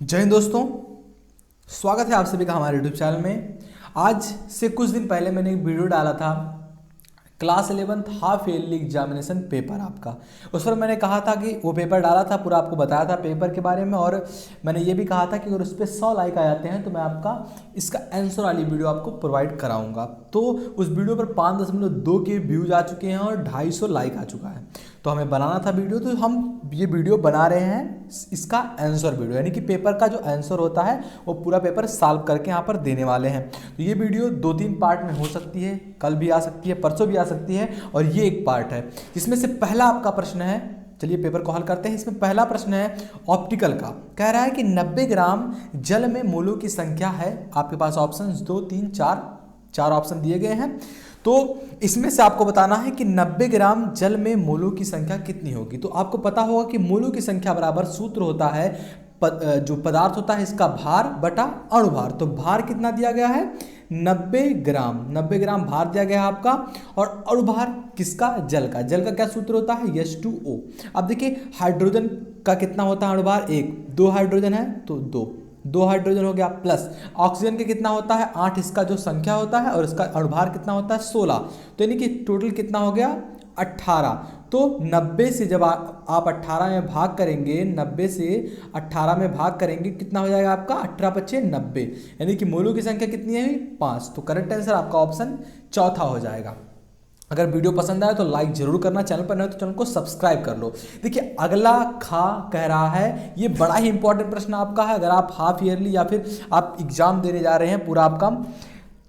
जय हिंद दोस्तों। स्वागत है आप सभी का हमारे यूट्यूब चैनल में। आज से कुछ दिन पहले मैंने एक वीडियो डाला था class 11th half yearly examination paper आपका। उस पर मैंने कहा था कि वो पेपर डाला था, पूरा आपको बताया था पेपर के बारे में, और मैंने ये भी कहा था कि अगर उस पर 100 लाइक आ जाते हैं तो मैं आपका इसका आंसर वाली वीडियो आपको प्रोवाइड कराऊंगा। तो उस वीडियो पर 5.2 के व्यूज आ चुके हैं और 250 लाइक आ चुका है। तो हमें बनाना था वीडियो, तो हम ये वीडियो बना रहे हैं इसका आंसर वीडियो, यानी कि पेपर का जो आंसर होता है वो पूरा पेपर सॉल्व करके यहाँ पर देने वाले हैं। तो ये वीडियो 2-3 पार्ट में हो सकती है, कल भी आ सकती है, परसों भी आ सकती है, और ये एक पार्ट है जिसमें से पहला आपका प्रश्न है। चलिए पेपर को हल करते हैं। इसमें पहला प्रश्न है ऑप्टिकल का। कह रहा है कि 90 ग्राम जल में मोलों की संख्या है। आपके पास ऑप्शन 2, 3, 4 ऑप्शन दिए गए हैं। तो इसमें से आपको बताना है कि 90 ग्राम जल में मोलों की संख्या कितनी होगी। तो आपको पता होगा कि मोलों की संख्या बराबर सूत्र होता है जो पदार्थ होता है इसका भार बटा अणुभार। तो भार कितना दिया गया है? 90 ग्राम भार दिया गया है आपका। और अणुभार किसका? जल का। जल का क्या सूत्र होता है? H2O। अब देखिए हाइड्रोजन का कितना होता है अणुभार? 1। 2 हाइड्रोजन है तो 2 हाइड्रोजन हो गया, प्लस ऑक्सीजन के कितना होता है? 8 इसका जो संख्या होता है, और इसका अणुभार कितना होता है? 16। तो यानी कि टोटल कितना हो गया? 18। तो 90 से जब आप 18 में भाग करेंगे, 90 से 18 में भाग करेंगे, कितना हो जाएगा आपका? 18×5 = 90, यानी कि मोलों की संख्या कितनी है? 5। तो करेक्ट आंसर आपका ऑप्शन चौथा हो जाएगा। अगर वीडियो पसंद आए तो लाइक जरूर करना, चैनल पर नए तो चैनल को सब्सक्राइब कर लो। देखिए अगला कह रहा है, ये बड़ा ही इंपॉर्टेंट प्रश्न आपका है। अगर आप हाफ ईयरली या फिर आप एग्जाम देने जा रहे हैं, पूरा आपका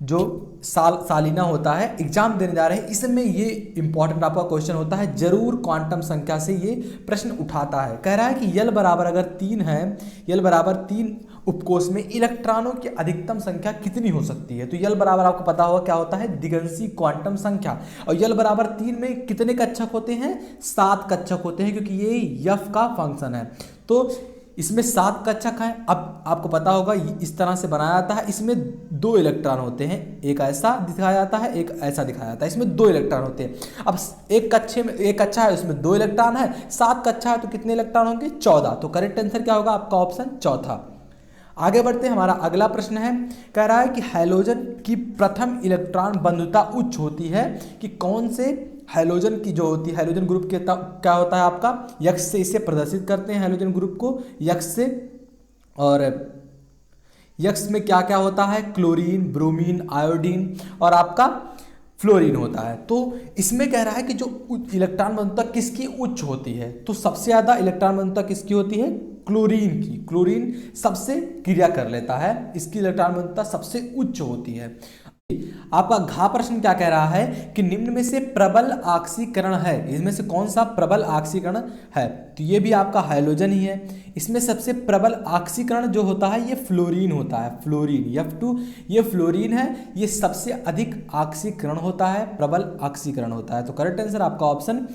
जो सालिना होता है एग्जाम देने जा रहे हैं, इसमें ये इंपॉर्टेंट आपका क्वेश्चन होता है, जरूर क्वांटम संख्या से ये प्रश्न उठाता है। कह रहा है कि यल बराबर अगर 3 है, यल बराबर 3 उपकोष में इलेक्ट्रॉनों की अधिकतम संख्या कितनी हो सकती है। तो यल बराबर आपको पता होगा क्या होता है? दिगंशी क्वांटम संख्या। और यल बराबर 3 में कितने कक्षक होते हैं? 7 कक्षक होते हैं, क्योंकि ये यफ का फंक्शन है। तो इसमें 7 कक्षक हैं। अब आपको पता होगा इस तरह से बनाया जाता है। इसमें 2 इलेक्ट्रॉन होते हैं, एक ऐसा दिखाया जाता है, एक ऐसा दिखाया जाता है। इसमें 2 इलेक्ट्रॉन होते हैं। अब एक कक्षे में एक कक्षा है, उसमें 2 इलेक्ट्रॉन है। 7 कक्षा है तो कितने इलेक्ट्रॉन होंगे? 14। तो करेक्ट आंसर क्या होगा? आपका ऑप्शन चौथा। आगे बढ़ते हैं। हमारा अगला प्रश्न है, कह रहा है कि हैलोजन की प्रथम इलेक्ट्रॉन बंधुता उच्च होती है कि कौन से हैलोजन की जो होती है, हैलोजन ग्रुप के क्या होता है आपका? यक्स से इसे प्रदर्शित करते हैं, हैलोजन ग्रुप को यक्स से। और यक्स में क्या क्या होता है? क्लोरीन, ब्रोमीन, आयोडीन और आपका फ्लोरीन होता है। तो इसमें कह रहा है कि जो इलेक्ट्रॉन बंधुता किसकी उच्च होती है, तो सबसे ज़्यादा इलेक्ट्रॉन बंधुता किसकी होती है? क्लोरीन की। क्लोरीन सबसे क्रिया कर लेता है, इसकी इलेक्ट्रॉन बंधुता सबसे उच्च होती है। आपका घ प्रश्न क्या कह रहा है कि निम्न में से प्रबल ऑक्सीकरण है, इसमें से कौन सा प्रबल ऑक्सीकरण है? तो ये भी आपका हाइड्रोजन ही है। इसमें सबसे प्रबल ऑक्सीकरण जो होता है ये फ्लोरीन होता है, फ्लोरीन F2। ये फ्लोरीन है, ये सबसे अधिक ऑक्सीकरण होता है, प्रबल ऑक्सीकरण होता है। तो करेक्ट आंसर आपका ऑप्शन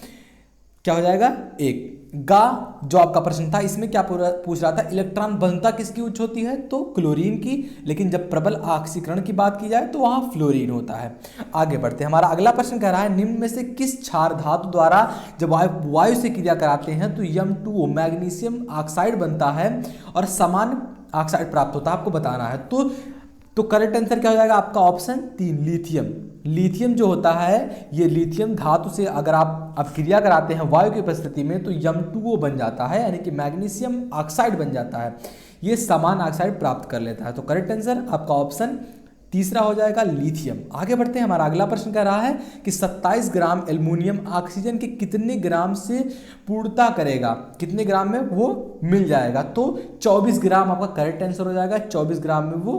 क्या हो जाएगा? 1। गा जो आपका प्रश्न था, इसमें क्या पूछ रहा था? इलेक्ट्रॉन बंधुता किसकी उच्च होती है? तो क्लोरीन की। लेकिन जब प्रबल ऑक्सीकरण की बात की जाए तो वहां फ्लोरीन होता है। आगे बढ़ते हैं। हमारा अगला प्रश्न कह रहा है, निम्न में से किस क्षार धातु द्वारा जब वायु से क्रिया कराते हैं तो M2O मैग्नीशियम ऑक्साइड बनता है और समान ऑक्साइड प्राप्त होता है? आपको बताना है। तो करेक्ट आंसर क्या हो जाएगा? आपका ऑप्शन 3, लिथियम। लिथियम जो होता है, ये लिथियम धातु से अगर आप क्रिया कराते हैं वायु की उपस्थिति में तो M2O बन जाता है, यानी कि मैग्नीशियम ऑक्साइड बन जाता है। ये समान ऑक्साइड प्राप्त कर लेता है। तो करेक्ट आंसर आपका ऑप्शन तीसरा हो जाएगा, लिथियम। आगे बढ़ते हैं। हमारा अगला प्रश्न कह रहा है कि 27 ग्राम एल्युमिनियम ऑक्सीजन के कितने ग्राम से पूर्णता करेगा, कितने ग्राम में वो मिल जाएगा? तो 24 ग्राम आपका करेक्ट आंसर हो जाएगा। 24 ग्राम में वो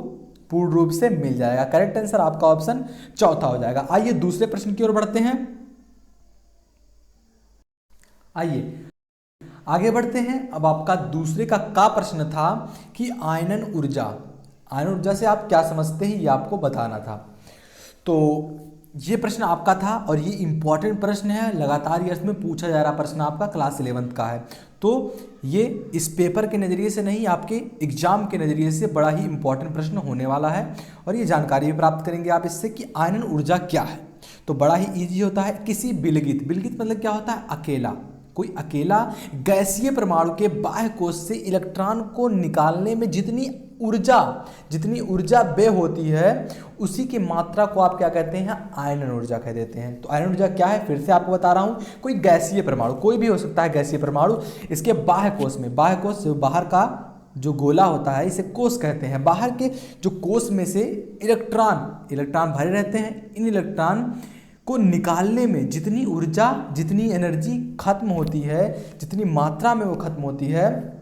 पूर्ण रूप से मिल जाएगा। करेक्ट आंसर आपका ऑप्शन चौथा हो जाएगा। आइए दूसरे प्रश्न की ओर बढ़ते हैं। आइए आगे बढ़ते हैं। अब आपका दूसरे का प्रश्न था कि आयनन ऊर्जा से आप क्या समझते हैं, ये आपको बताना था। तो ये प्रश्न आपका था और ये इंपॉर्टेंट प्रश्न है, लगातार ये इसमें पूछा जा रहा प्रश्न आपका क्लास 11th का है। तो ये इस पेपर के नज़रिए से नहीं, आपके एग्जाम के नज़रिए से बड़ा ही इंपॉर्टेंट प्रश्न होने वाला है। और ये जानकारी भी प्राप्त करेंगे आप इससे कि आयनन ऊर्जा क्या है। तो बड़ा ही ईजी होता है। किसी विलगित मतलब क्या होता है? अकेला, कोई अकेला गैसीय परमाणु के बाह्य कोश से इलेक्ट्रॉन को निकालने में जितनी ऊर्जा व्यय होती है उसी की मात्रा को आप क्या कहते हैं, आयनन ऊर्जा कह देते हैं। तो आयनन ऊर्जा क्या है, फिर से आपको बता रहा हूं, कोई गैसीय परमाणु, कोई भी हो सकता है गैसीय परमाणु, इसके बाह्य कोश में, बाह्य कोश जो बाहर का जो गोला होता है इसे कोश कहते हैं, बाहर के जो कोश में से इलेक्ट्रॉन भरे रहते हैं, इन इलेक्ट्रॉन को निकालने में जितनी ऊर्जा, जितनी एनर्जी खत्म होती है, जितनी मात्रा में वो खत्म होती है,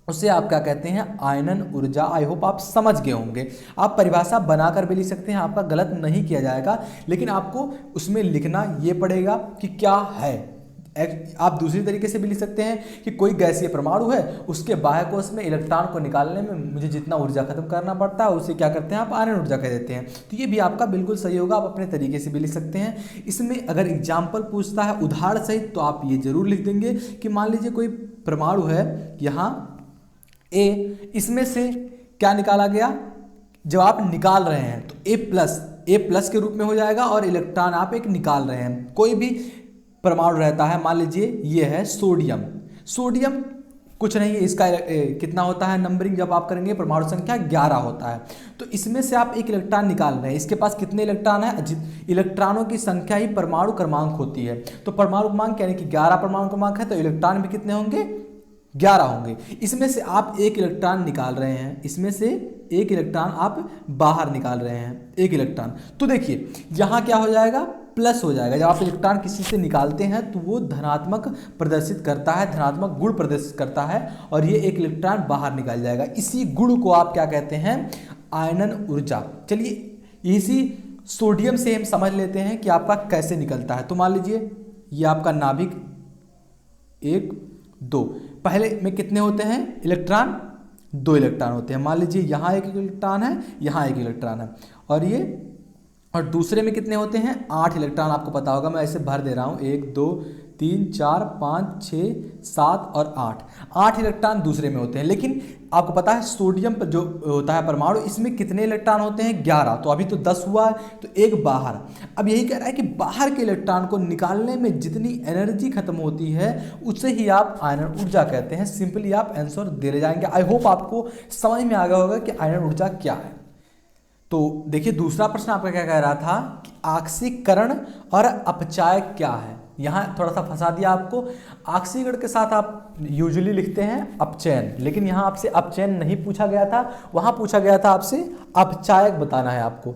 उसे आप क्या कहते हैं, आयनन ऊर्जा। आई होप आप समझ गए होंगे। आप परिभाषा बनाकर भी लिख सकते हैं, आपका गलत नहीं किया जाएगा, लेकिन आपको उसमें लिखना ये पड़ेगा कि क्या है। आप दूसरी तरीके से भी लिख सकते हैं कि कोई गैसीय परमाणु है, उसके बाह्य कोश में इलेक्ट्रॉन को निकालने में मुझे जितना ऊर्जा खत्म करना पड़ता है उसे क्या करते हैं, आप आयनन ऊर्जा कह देते हैं। तो ये भी आपका बिल्कुल सही होगा, आप अपने तरीके से भी लिख सकते हैं। इसमें अगर एग्जाम्पल पूछता है उदाहरण सहित तो आप ये जरूर लिख देंगे कि मान लीजिए कोई परमाणु है यहाँ ए, इसमें से क्या निकाला गया, जब आप निकाल रहे हैं तो ए प्लस के रूप में हो जाएगा और इलेक्ट्रॉन आप एक निकाल रहे हैं। कोई भी परमाणु रहता है, मान लीजिए ये है सोडियम कुछ नहीं है, इसका कितना होता है नंबरिंग, जब आप करेंगे परमाणु संख्या 11 होता है। तो इसमें से आप एक इलेक्ट्रॉन निकाल रहे हैं, इसके पास कितने इलेक्ट्रॉन है, इलेक्ट्रॉनों की संख्या ही परमाणु क्रमांक होती है। तो परमाणु क्रमांक यानी कि 11 परमाणु क्रमांक है, तो इलेक्ट्रॉन भी कितने होंगे, 11 होंगे। इसमें से आप एक इलेक्ट्रॉन निकाल रहे हैं, इसमें से एक इलेक्ट्रॉन आप बाहर निकाल रहे हैं, एक इलेक्ट्रॉन। तो देखिए यहाँ क्या हो जाएगा, प्लस हो जाएगा। जब आप इलेक्ट्रॉन किसी से निकालते हैं तो वो धनात्मक प्रदर्शित करता है, धनात्मक गुण प्रदर्शित करता है, और ये एक इलेक्ट्रॉन बाहर निकल जाएगा। इसी गुण को आप क्या कहते हैं, आयनन ऊर्जा। चलिए इसी सोडियम से हम समझ लेते हैं कि आपका कैसे निकलता है। तो मान लीजिए ये आपका नाभिक 1 2, पहले में कितने होते हैं इलेक्ट्रॉन, 2 इलेक्ट्रॉन होते हैं। मान लीजिए यहाँ एक इलेक्ट्रॉन है, यहाँ एक इलेक्ट्रॉन है, और दूसरे में कितने होते हैं, 8 इलेक्ट्रॉन। आपको पता होगा, मैं ऐसे भर दे रहा हूँ, 1 2 3 4 5 6 7 और 8 इलेक्ट्रॉन दूसरे में होते हैं। लेकिन आपको पता है सोडियम पर जो होता है परमाणु, इसमें कितने इलेक्ट्रॉन होते हैं, 11। तो अभी तो 10 हुआ है, तो एक बाहर। अब यही कह रहा है कि बाहर के इलेक्ट्रॉन को निकालने में जितनी एनर्जी खत्म होती है उसे ही आप आयनन ऊर्जा कहते हैं। सिंपली आप आंसर दे ले जाएंगे। आई होप आपको समझ में आ गया होगा कि आयनन ऊर्जा क्या है। तो देखिए दूसरा प्रश्न आपका क्या कह रहा था कि आक्सीकरण और अपचायक क्या है। यहाँ थोड़ा सा फंसा दिया आपको। आक्सीकरण के साथ आप यूजुअली लिखते हैं अपचयन, लेकिन यहाँ आपसे अपचयन नहीं पूछा गया था, वहाँ पूछा गया था आपसे अपचायक बताना है आपको।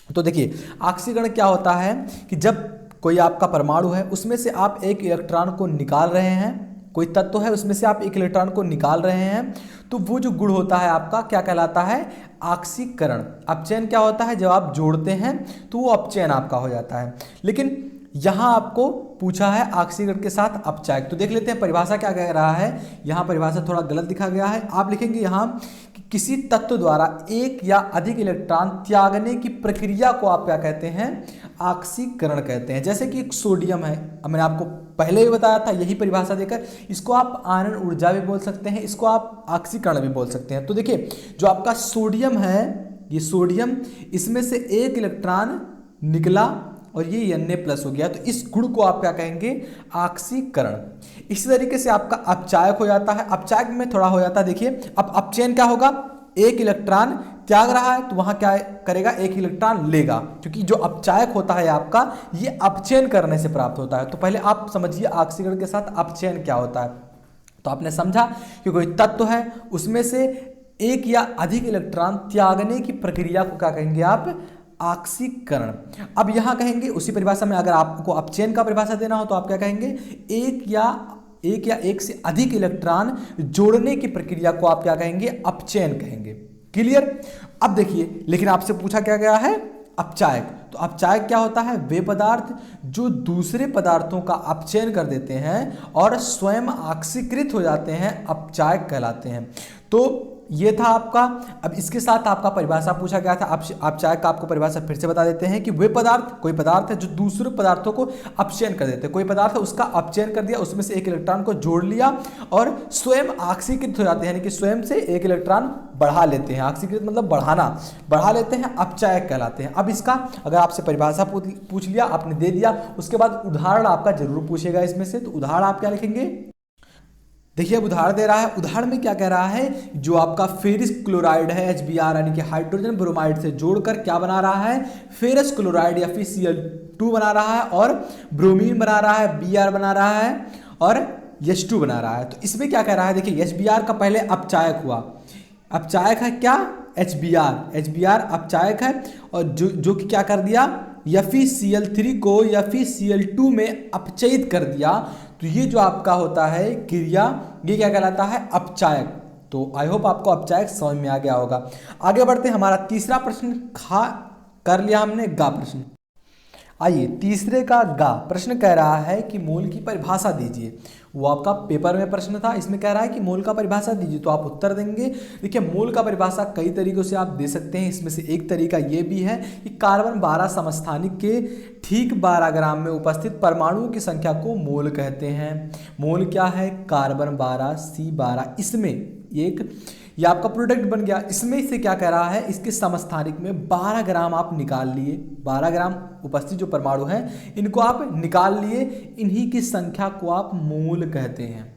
तो देखिए आक्सीकरण क्या होता है कि जब कोई आपका परमाणु है उसमें से आप एक इलेक्ट्रॉन को निकाल रहे हैं, कोई तत्व है उसमें से आप एक इलेक्ट्रॉन को निकाल रहे हैं, तो वो जो गुण होता है आपका क्या कहलाता है, आक्सीकरण। अपचयन क्या होता है, जब आप जोड़ते हैं तो वो अपचयन आपका हो जाता है। लेकिन यहाँ आपको पूछा है आक्सीकरण के साथ अपचायक। तो देख लेते हैं परिभाषा क्या कह रहा है। यहाँ परिभाषा थोड़ा गलत लिखा गया है। आप लिखेंगे यहाँ कि किसी तत्व द्वारा एक या अधिक इलेक्ट्रॉन त्यागने की प्रक्रिया को आप क्या कहते हैं, आक्सीकरण कहते हैं। जैसे कि एक सोडियम है, मैंने आपको पहले ही बताया था यही परिभाषा देकर, इसको आप आयनन ऊर्जा भी बोल सकते हैं, इसको आप आक्सीकरण भी बोल सकते हैं। तो देखिए जो आपका सोडियम है, ये सोडियम, इसमें से एक इलेक्ट्रॉन निकला और ये Na+ हो गया, तो इस गुण को आप क्या कहेंगे, आक्सीकरण। इसी तरीके से आपका अपचायक हो जाता है। अपचायक में थोड़ा हो जाता है, देखिए अब अपचयन क्या होगा, एक इलेक्ट्रॉन त्याग रहा है तो वहां क्या करेगा, एक इलेक्ट्रॉन लेगा, क्योंकि जो अपचायक होता है आपका ये अपचयन करने से प्राप्त होता है। तो पहले आप समझिए आक्सीकरण के साथ अपचयन क्या होता है। तो आपने समझा कि कोई तत्व है उसमें से एक या अधिक इलेक्ट्रॉन त्यागने की प्रक्रिया को क्या कहेंगे आप, आक्सीकरण। अब यहां कहेंगे उसी परिभाषा में, अगर आपको अपचयन का परिभाषा देना हो तो आप क्या कहेंगे, एक या एक से अधिक इलेक्ट्रॉन जोड़ने की प्रक्रिया को आप क्या कहेंगे, अपचयन कहेंगे। क्लियर। अब देखिए लेकिन आपसे पूछा क्या गया है, अपचायक। तो अपचायक क्या होता है, वे पदार्थ जो दूसरे पदार्थों का अपचयन कर देते हैं और स्वयं आक्सीकृत हो जाते हैं, अपचायक कहलाते हैं। तो ये था आपका। अब इसके साथ आपका परिभाषा पूछा गया था। आप चाहे का आपको परिभाषा फिर से बता देते हैं कि वे पदार्थ, कोई पदार्थ है जो दूसरे पदार्थों को अपचयन कर देते हैं। कोई पदार्थ है उसका अपचयन कर दिया, उसमें से एक इलेक्ट्रॉन को जोड़ लिया और स्वयं ऑक्सीकृत हो जाते हैं, यानी कि स्वयं से एक इलेक्ट्रॉन बढ़ा लेते हैं। ऑक्सीकृत मतलब बढ़ाना, बढ़ा लेते हैं, अपचायक कहलाते हैं। अब इसका अगर आपसे परिभाषा पूछ लिया, आपने दे दिया, उसके बाद उदाहरण आपका जरूर पूछेगा इसमें से। तो उदाहरण आप क्या लिखेंगे, देखिए अब उदाहरण दे रहा है। उदाहरण में क्या कह रहा है, जो आपका फेरिस क्लोराइड है HBr, यानी कि हाइड्रोजन ब्रोमाइड से जोड़कर क्या बना रहा है, फेरस क्लोराइड या फिर Cl2 बना रहा है, और ब्रोमीन बना रहा है, Br बना रहा है, और H2 बना रहा है। तो इसमें क्या कह रहा है, देखिए HBr का पहले अपचायक हुआ, अपचायक है क्या, HBr अपचायक है, और जो कि क्या कर दिया, FeCl3 को FeCl2 में अपचयित कर दिया। तो ये जो आपका होता है क्रिया, ये क्या कहलाता है, अपचायक। तो आई होप आपको अपचायक समझ में आ गया होगा। आगे बढ़ते हैं, हमारा तीसरा प्रश्न कर लिया हमने, गा प्रश्न। आइए तीसरे का गा प्रश्न कह रहा है कि मोल की परिभाषा दीजिए। वो आपका पेपर में प्रश्न था, इसमें कह रहा है कि मोल का परिभाषा दीजिए। तो आप उत्तर देंगे। देखिए मोल का परिभाषा कई तरीकों से आप दे सकते हैं। इसमें से एक तरीका ये भी है कि कार्बन 12 समस्थानिक के ठीक 12 ग्राम में उपस्थित परमाणुओं की संख्या को मोल कहते हैं। मोल क्या है, कार्बन 12 C12, इसमें एक ये आपका प्रोडक्ट बन गया। इसमें से क्या कह रहा है, इसके समस्थानिक में 12 ग्राम आप निकाल लिए, 12 ग्राम उपस्थित जो परमाणु हैं इनको आप निकाल लिए, इन्हीं की संख्या को आप मोल कहते हैं।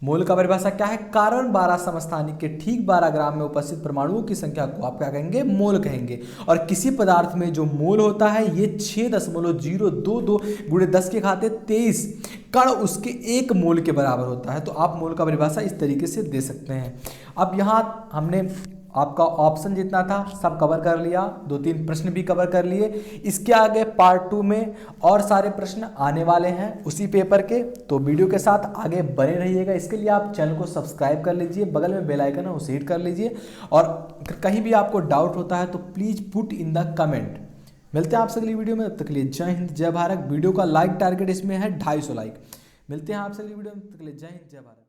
मोल का परिभाषा क्या है, कार्बन 12 समस्थानिक के ठीक 12 ग्राम में उपस्थित परमाणुओं की संख्या को आप क्या कहेंगे, मोल कहेंगे। और किसी पदार्थ में जो मोल होता है ये 6.022 गुणे 10 के घाते 23 कण उसके 1 मोल के बराबर होता है। तो आप मोल का परिभाषा इस तरीके से दे सकते हैं। अब यहाँ हमने आपका ऑप्शन जितना था सब कवर कर लिया, 2-3 प्रश्न भी कवर कर लिए। इसके आगे पार्ट 2 में और सारे प्रश्न आने वाले हैं उसी पेपर के, तो वीडियो के साथ आगे बने रहिएगा। इसके लिए आप चैनल को सब्सक्राइब कर लीजिए, बगल में बेल आइकन है उसे हिट कर लीजिए, और कहीं भी आपको डाउट होता है तो please put in the comment. मिलते हैं आपसे अगली वीडियो में, तब तक के लिए जय हिंद जय भारत। वीडियो का लाइक टारगेट इसमें है 250 लाइक। मिलते हैं आपसे अगली वीडियो में, तब तक के लिए जय हिंद जय भारत।